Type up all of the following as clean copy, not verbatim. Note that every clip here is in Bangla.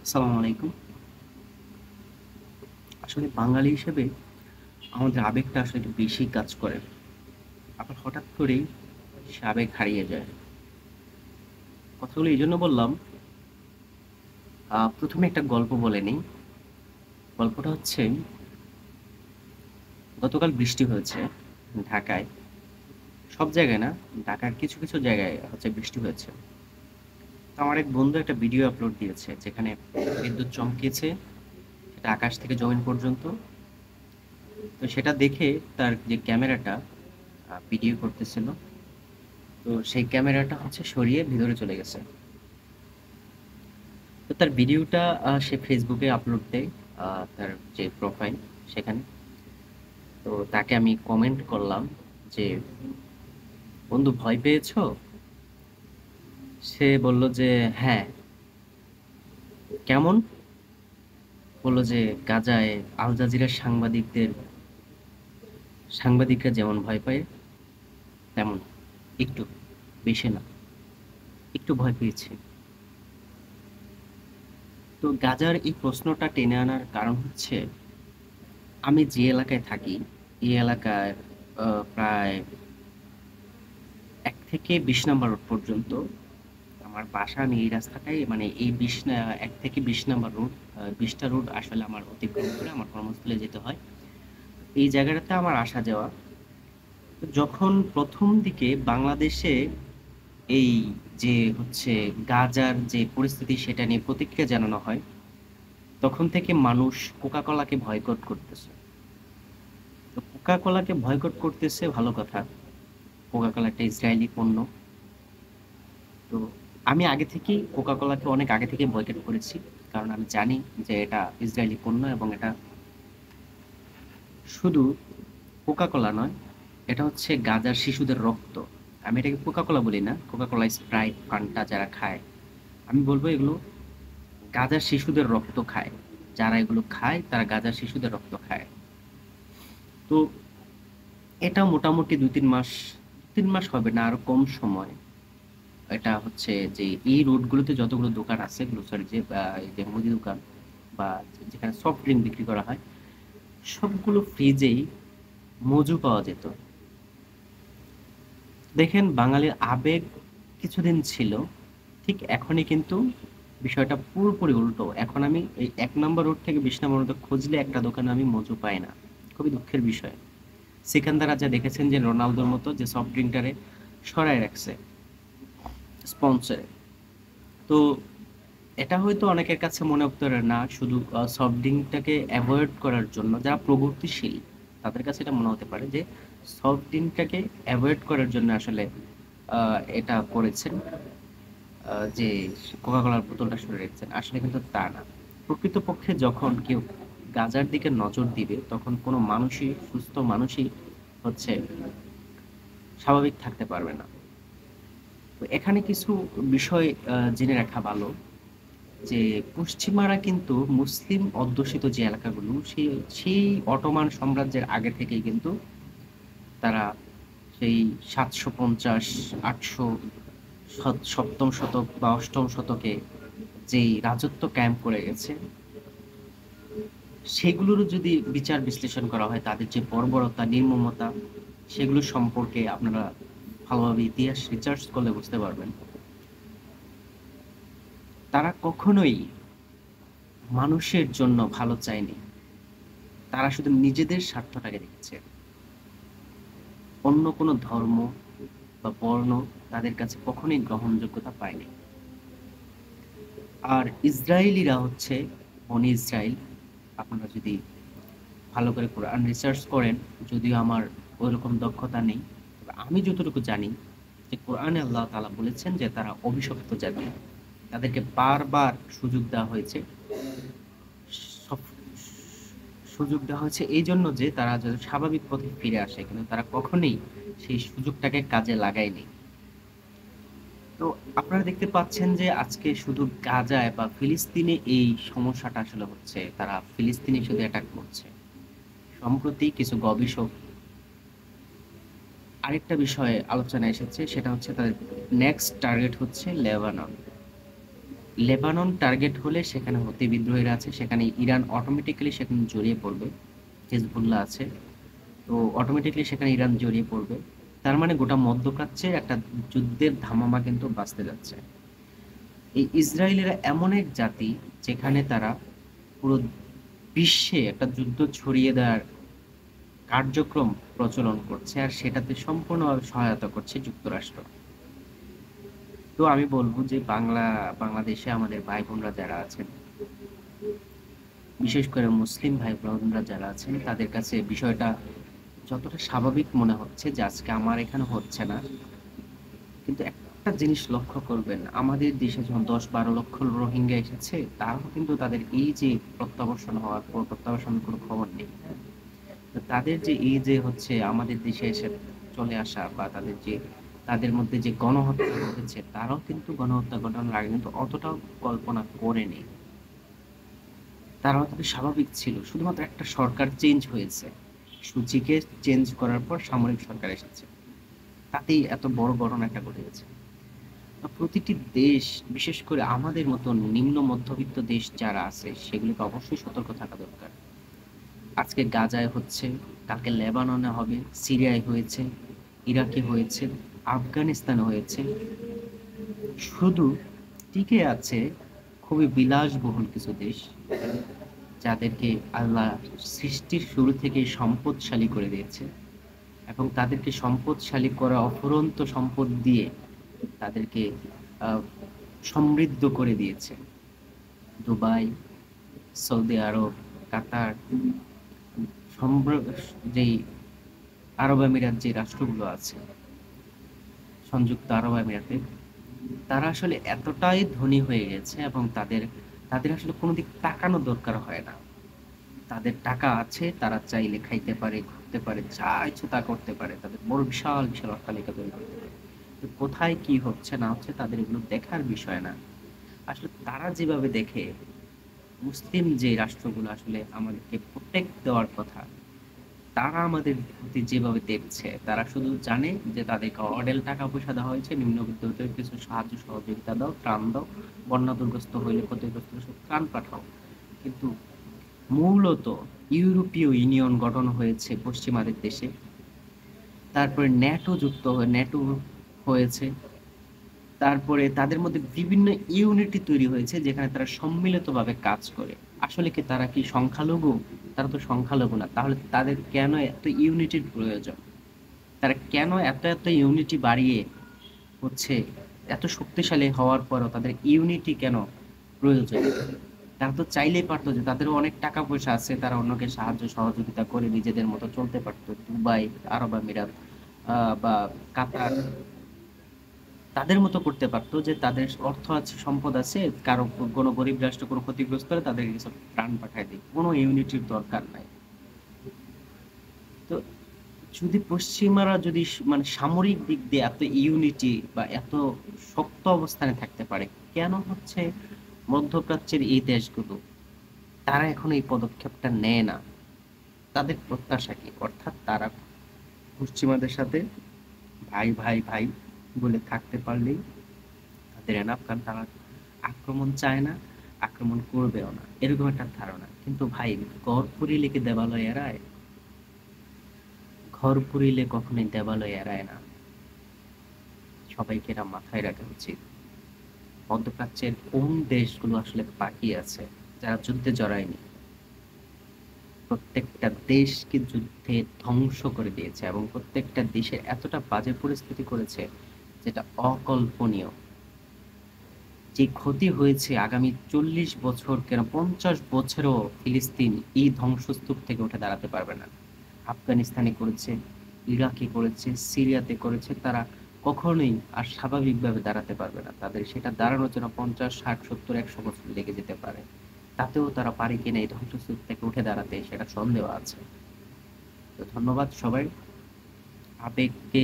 আসসালামু আলাইকুম। আসলে বাঙালি হিসেবে আমাদের আবেগটা আসলে একটু বেশি কাজ করে। আবার হঠাৎ করেই সে আবেগ হারিয়ে যায়। কথাগুলো এই জন্য বললাম, প্রথমে একটা গল্প বলে নিই। গল্পটা হচ্ছে, গতকাল বৃষ্টি হয়েছে ঢাকায়। সব জায়গায় না, ঢাকার কিছু কিছু জায়গায় হচ্ছে বৃষ্টি হয়েছে। তো আমার এক বন্ধু একটা ভিডিও আপলোড দিয়েছে যেখানে বিদ্যুৎ চমকিয়েছে, সেটা আকাশ থেকে জমিন পর্যন্ত। তো সেটা দেখে তার যে ক্যামেরাটা ভিডিও করতেছিল, তো সেই ক্যামেরাটা হচ্ছে সরিয়ে ভিতরে চলে গেছে। তো তার ভিডিওটা সে ফেসবুকে আপলোড দেয়, তার যে প্রোফাইল সেখানে। তো তাকে আমি কমেন্ট করলাম যে, বন্ধু ভয় পেয়েছো? সে বলল যে হ্যাঁ। কেমন? বলল যে গাজায় আল জাজিরার সাংবাদিকরা যেমন ভয় পায় তেমন, একটু, বেশি না, একটু ভয় পেয়েছে। তো গাজার এই প্রশ্নটা টেনে আনার কারণ হচ্ছে, আমি যে এলাকায় থাকি এই এলাকায় প্রায় ১ থেকে ২০ নাম্বার রোড পর্যন্ত আমার বাসা। আমি এই রাস্তাটাই, মানে এই ১ থেকে ২০ নাম্বার রোড, ২০টা রোড আসলে আমার অতিক্রম করে আমার কর্মস্থলে যেতে হয়। এই জায়গাটাতে আমার আসা যাওয়া। তো যখন প্রথম দিকে বাংলাদেশে এই যে হচ্ছে গাজার যে পরিস্থিতি সেটা নিয়ে প্রতিক্রিয়া জানানো হয়, তখন থেকে মানুষ কোকা কলাকে বয়কট করতেছে। তো কোকা কলাকে বয়কট করতেছে, ভালো কথা। কোকা কলা একটা ইসরায়েলি পণ্য। তো আমি আগে থেকেই কোকা কোলাকে অনেক আগে থেকেই বয়কট করেছি, কারণ আমি জানি যে এটা ইসরায়েলি পণ্য এবং এটা শুধু কোকা কোলা নয়, এটা হচ্ছে গাজার শিশুদের রক্ত। আমি এটাকে কোকা কোলা বলি না, কোকা কোলা, স্প্রাইট, ফান্টা যারা খায়, আমি বলবো এগুলো গাজার শিশুদের রক্ত খায়। যারা এগুলো খায় তারা গাজার শিশুদের রক্ত খায়। তো এটা মোটামুটি ২-৩ মাস হবে না, আরো কম সময়। এটা হচ্ছে যে এই রোডগুলোতে যতগুলো দোকান আছে, গ্রোসারি যে এই যে মুদি দোকান বা যেখানে সফট ড্রিঙ্ক বিক্রি করা হয়, সবগুলো ফ্রিজেই মজু পাওয়া যেত। দেখেন, বাঙালির আবেগ কিছুদিন ছিল, ঠিক এখনই কিন্তু বিষয়টা পুরোপুরি উল্টো। এখন আমি এই ১ নম্বর রোড থেকে ২০ নম্বর রোডে খুঁজলে একটা দোকানে আমি মজু পাই না। খুবই দুঃখের বিষয়। সিকান্দার রাজা দেখেছেন যে রোনালদোর মতো যে সফট ড্রিঙ্কটারে সরায় রাখছে স্পন্সরে। তো এটা হয়তো অনেকের কাছে মনে হতে পারে না, শুধু সফট ড্রিঙ্কটাকে অ্যাভয়েড করার জন্য যারা প্রগতিশীল, তাদের কাছে এটা মনে হতে পারে যে সফট ড্রিঙ্কটাকে অ্যাভয়েড করার জন্য আসলে এটা করেছেন, যে কোকা কোলার বোতলটা সরিয়ে রেখেছেন। আসলে কিন্তু তা না। প্রকৃতপক্ষে যখন কেউ গাজার দিকে নজর দিবে, তখন কোনো মানুষই, সুস্থ মানুষই হচ্ছে স্বাভাবিক থাকতে পারবে না। তো এখানে কিছু বিষয় জেনে রাখা ভালো, যে পশ্চিমারা কিন্তু মুসলিম অধ্যুষিত যে এলাকাগুলো, সেই সেই অটোমান সাম্রাজ্যের আগে থেকেই কিন্তু তারা সেই ৭৫০, ৮০০ সপ্তম শতক বা অষ্টম শতকে যেই রাজত্ব কায়েম করে গেছে, সেগুলোরও যদি বিচার বিশ্লেষণ করা হয়, তাদের যে বর্বরতা, নির্মমতা, সেগুলো সম্পর্কে আপনারা ভালোভাবে ইতিহাস রিসার্চ করলে বুঝতে পারবেন। তারা কখনোই মানুষের জন্য ভালো চায়নি, তারা শুধু নিজেদের স্বার্থটাকে দেখেছে। অন্য কোনো ধর্ম বা বর্ণ তাদের কাছে কখনোই গ্রহণযোগ্যতা পায়নি। আর ইসরায়েলিরা হচ্ছে বনি ইসরায়েল। আপনারা যদি ভালো করে কোরআন রিসার্চ করেন, যদিও আমার ওইরকম দক্ষতা নেই, তবে আমি যতটুকু জানি যে কোরআনে আল্লাহ তাআলা বলেছেন যে তারা অভিশপ্ত জাতি। তাদেরকে বারবার সুযোগ দেওয়া হয়েছে। সব- সুযোগ দেওয়া হয়েছে এই জন্য যে তারা যদি স্বাভাবিক পথে ফিরে আসে, কিন্তু তারা কখনোই সেই সুযোগটাকে কাজে লাগায়নি। তো আপনারা দেখতে পাচ্ছেন যে আজকে শুধু গাজায় বা ফিলিস্তিনে এই সমস্যাটা আসলে হচ্ছে, তারা ফিলিস্তিনে শুধু অ্যাটাক করছে। সম্প্রতি কিছু গবেষক আরেকটা বিষয়ে আলোচনায় এসেছে, সেটা হচ্ছে তাদের নেক্সট টার্গেট হচ্ছে লেবানন। লেবানন টার্গেট হলে সেখানে হতি বিদ্রোহীরা আছে, সেখানে ইরান অটোমেটিক্যালি সেখানে জড়িয়ে পড়বে, হিজবুল্লাহ আছে, তো অটোমেটিক্যালি সেখানে ইরান জড়িয়ে পড়বে। তার মানে গোটা মধ্যপ্রাচ্যে একটা যুদ্ধের ধামামা কিন্তু বাঁচতে যাচ্ছে। এই ইসরায়েলিরা এমন এক জাতি যেখানে তারা পুরো বিশ্বে একটা যুদ্ধ ছড়িয়ে দেওয়ার কার্যক্রম প্রচলন করছে, আর সেটাতে সম্পূর্ণভাবে সহায়তা করছে যুক্তরাষ্ট্র। তো আমি বলবো যে বাংলাদেশে আমাদের ভাই বোনরা যারা আছেন, বিশেষ করে মুসলিম ভাই বোনরা যারা আছেন, তাদের কাছে বিষয়টা যতটা স্বাভাবিক মনে হচ্ছে যে আজকে আমার এখানে হচ্ছে না, কিন্তু একটা জিনিস লক্ষ্য করবেন, আমাদের দেশে যখন 10-12 লক্ষ রোহিঙ্গা এসেছে, তারাও কিন্তু তাদের এই যে প্রত্যাবর্তন হওয়ার পর প্রত্যাবর্তনের কোনো খবর নেই। তো তাদের যে এই যে হচ্ছে আমাদের দেশে এসে চলে আসা, বা তাদের মধ্যে যে গণহত্যা ঘটেছে, তারাও কিন্তু গণহত্যা ঘটানোর আগে কিন্তু অতটাও কল্পনা করেনি। তারাও তাদের স্বাভাবিক ছিল, শুধুমাত্র একটা সরকার চেঞ্জ হয়েছে, সূচিকে চেঞ্জ করার পর সামরিক সরকার এসেছে, তাতেই এত বড় ঘটনা একটা ঘটে গেছে। প্রতিটি দেশ, বিশেষ করে আমাদের মতন নিম্ন মধ্যবিত্ত দেশ যারা আছে, সেগুলিকে অবশ্যই সতর্ক থাকা দরকার। আজকে গাজায় হচ্ছে, কালকে লেবাননে হবে, সিরিয়ায় হয়েছে, ইরাকে হয়েছে, আফগানিস্তানে হয়েছে। শুধু টিকে আছে খুবই বিলাসবহুল কিছু দেশ, যাদেরকে আল্লাহ সৃষ্টির শুরু থেকেই সম্পদশালী করে দিয়েছে, এবং তাদেরকে সম্পদশালী করা অফুরন্ত সম্পদ দিয়ে তাদেরকে আহ, সমৃদ্ধ করে দিয়েছে। দুবাই, সৌদি আরব, কাতার, যেই আরব আমিরাত, যে রাষ্ট্রগুলো আছে, সংযুক্ত আরব আমিরাতে, তারা আসলে এতটাই ধনী হয়ে গেছে, এবং তাদের তাদের আসলে কোনো দিক তাকানোর দরকার হয় না। তাদের টাকা আছে, তারা চাইলে খাইতে পারে, ঘুরতে পারে, যা ইচ্ছে তা করতে পারে, তাদের বড় বিশাল বিশাল অট্টালিকা তৈরি করতে পারে। তো কোথায় কি হচ্ছে না হচ্ছে তাদের এগুলো দেখার বিষয় না। আসলে তারা যেভাবে দেখে, মুসলিম যে রাষ্ট্রগুলো আসলে আমাদেরকে প্রোটেক্ট দেওয়ার কথা, তারা আমাদের প্রতি যেভাবে দেখছে, তারা শুধু জানে যে তাদেরকে অডেল টাকা পয়সা দেওয়া হয়েছে, নিম্নবিত্তদের কিছু সাহায্য সহযোগিতা দাও, ত্রাণ দাও, বন্যা দুর্গস্ত হইলে, ক্ষতিগ্রস্ত হলে সব ত্রাণ পাঠাও। কিন্তু মূলত ইউরোপীয় ইউনিয়ন গঠন হয়েছে পশ্চিমাদের দেশে, তারপরে ন্যাটো যুক্ত হয়ে ন্যাটো হয়েছে, তারপরে তাদের মধ্যে বিভিন্ন ইউনিটি তৈরি হয়েছে যেখানে তারা সম্মিলিতভাবে কাজ করে। আসলে কি তারা কি সংখ্যালঘু? তারা তো সংখ্যালঘু না, তাহলে তাদের কেন এত ইউনিটির প্রয়োজন? তারা কেন এত এত ইউনিটি বাড়িয়ে হচ্ছে, এত শক্তিশালী হওয়ার পরও তাদের ইউনিটি কেন প্রয়োজন? তারা তো চাইলেই পারতো, যে তাদেরও অনেক টাকা পয়সা আছে, তারা অন্যকে সাহায্য সহযোগিতা করে নিজেদের মতো চলতে পারতো। দুবাই, আরব আমিরাত, বা কাতার, তাদের মতো করতে পারতো, যে তাদের অর্থ আছে, সম্পদ আছে, কারো কোনো গরিব রাষ্ট্র কোনো ক্ষতিগ্রস্ত হলে তাদেরকে কিছু প্রাণ পাঠায় দিই, কোনো ইউনিটির দরকার নাই। তো যদি পশ্চিমারা যদি মানে সামরিক দিক দিয়ে এত ইউনিটি বা এত শক্ত অবস্থানে থাকতে পারে, কেন হচ্ছে মধ্যপ্রাচ্যের এই দেশগুলো তারা এখন এই পদক্ষেপটা নেয় না? তাদের প্রত্যাশা কি? অর্থাৎ তারা পশ্চিমাদের সাথে ভাই ভাই ভাই বলে থাকতে পারলেই তাদের এনাফ, কারণ তারা আক্রমণ চায় না, আক্রমণ করবেও না, এরকম একটা ধারণা। কিন্তু ভাই, ঘর পুড়িলে কি দেবালয় এড়ায়? ঘর পুড়িলে কখনোই দেবালয় এড়ায় না। সবাইকে এটা মাথায় রাখা উচিত। মধ্যপ্রাচ্যের কোন দেশগুলো আসলে বাকি আছে যারা যুদ্ধে জড়ায়নি? প্রত্যেকটা দেশকে যুদ্ধে ধ্বংস করে দিয়েছে, এবং প্রত্যেকটা দেশের এতটা বাজে পরিস্থিতি করেছে যেটা অকল্পনীয়। যে ক্ষতি হয়েছে, আগামী 40 বছর কেন 50 বছরও ফিলিস্তিন এই ধ্বংসস্তূপ থেকে উঠে দাঁড়াতে পারবে না। আফগানিস্তানে করেছে, ইরাকে করেছে, সিরিয়াতে করেছে, তারা কখনোই আর স্বাভাবিকভাবে দাঁড়াতে পারবে না। তাদের সেটা দাঁড়ানোর জন্য 50, 60, 70, 100 বছর লেগে যেতে পারে। তাতেও তারা পারে কিনা এই ধ্বংসস্তূপ থেকে উঠে দাঁড়াতে, সেটা সন্দেহ আছে। তো ধন্যবাদ সবাই। আবেগকে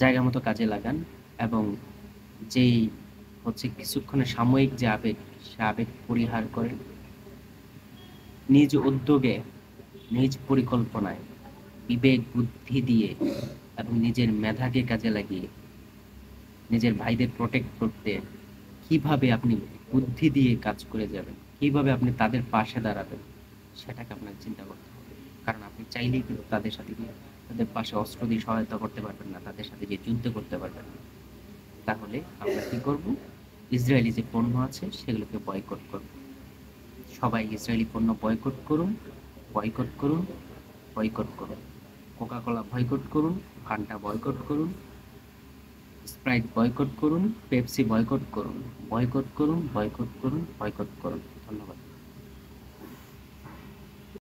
জায়গা মতো কাজে লাগান, এবং যেই হচ্ছে কিছুক্ষণের সাময়িক যে আবেগ, সে আবেগ পরিহার করেন, নিজ উদ্যোগে, নিজ পরিকল্পনায়, বিবেক বুদ্ধি দিয়ে এবং নিজের মেধাকে কাজে লাগিয়ে নিজের ভাইদের প্রোটেক্ট করতে কিভাবে আপনি বুদ্ধি দিয়ে কাজ করে যাবেন, কিভাবে আপনি তাদের পাশে দাঁড়াবেন, সেটাকে আপনাকে চিন্তা করতে হবে। কারণ আপনি চাইলেই কিন্তু তাদের সাথে গিয়ে তাদের পাশে অস্ত্র দিয়ে সহায়তা করতে পারবেন না, তাদের সাথে গিয়ে যুদ্ধ করতে পারবেন না। তাহলে আমরা কি করব? ইসরায়েলি যে পণ্য আছে সেগুলোকে বয়কট করব। সবাই ইসরায়েলি পণ্য বয়কট করুন, বয়কট করুন, বয়কট করুন। কোকা কোলা বয়কট করুন, ফান্টা বয়কট করুন, স্প্রাইট বয়কট করুন, পেপসি বয়কট করুন, বয়কট করুন, বয়কট করুন, বয়কট করুন। ধন্যবাদ।